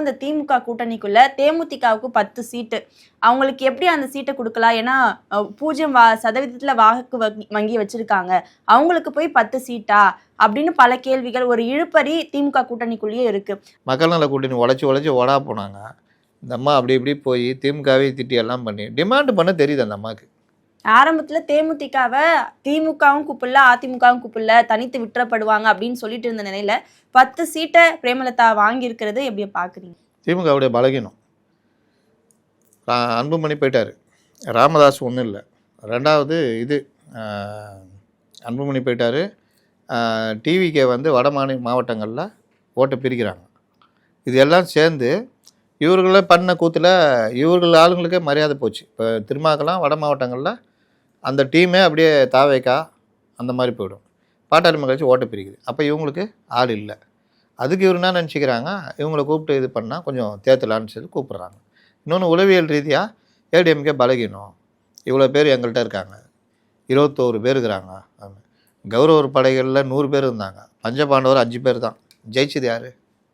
இந்த திமுக கூட்டணிக்குள்ள தேமுதிகவுக்கு 10 சீட்டு அவங்களுக்கு எப்படி அந்த சீட்டை கொடுக்கலாம்? ஏன்னா 0% வாக்கு வங்கி வச்சிருக்காங்க, அவங்களுக்கு போய் 10 சீட்டா அப்படின்னு பல கேள்விகள், ஒரு இழுப்பறி திமுக கூட்டணிக்குள்ளேயே இருக்கு. மக்கள் நல கூட்டணி உழைச்சி ஓடா போனாங்க. இந்த அம்மா அப்படி இப்படி போய் திமுகவே திட்டி எல்லாம் பண்ணி டிமாண்ட் பண்ண தெரியுது அந்த அம்மாவுக்கு. ஆரம்பத்துல தேமுதிகவை திமுகவும் கூப்பிடல, அதிமுகவும் கூப்பிடல, தனித்து விட்டுறப்படுவாங்க அப்படின்னு சொல்லிட்டு இருந்த நிலையில 10 சீட்டை பிரேமலதா வாங்கியிருக்கிறது எப்படி பாக்குறீங்க? திமுகவுடைய பலகீனம். அன்புமணி போயிட்டார், ராமதாஸ் ஒன்றும் இல்லை. ரெண்டாவது இது அன்புமணி போயிட்டார். டிவிக்கே வந்து வட மாவட்டங்களில் ஓட்டை பிரிக்கிறாங்க. இது எல்லாம் சேர்ந்து இவர்களே பண்ண கூத்தில் இவர்கள் ஆளுங்களுக்கே மரியாதை போச்சு. இப்போ திருமாக்கெல்லாம் வட மாவட்டங்களில் அந்த டீமே அப்படியே தாவேக்கா அந்த மாதிரி போயிடும். பாட்டாளி மக்கள் ஓட்டை பிரிக்குது. அப்போ இவங்களுக்கு ஆள் இல்லை. அதுக்கு இவர் என்ன நினச்சிக்கிறாங்க, இவங்களை கூப்பிட்டு இது பண்ணால் கொஞ்சம் தேர்தலான்னு சொல்லி கூப்பிட்றாங்க. இன்னொன்று உளவியல் ரீதியாக ஏடிஎம்கே பலகீனம். இவ்வளோ பேர் எங்கள்கிட்ட இருக்காங்க, 21 பேர் இருக்கிறாங்க. கௌரவர் படைகளில் 100 பேர் இருந்தாங்க, பஞ்சபாண்டவர் 5 பேர் தான். ஜெயிச்சது யார்?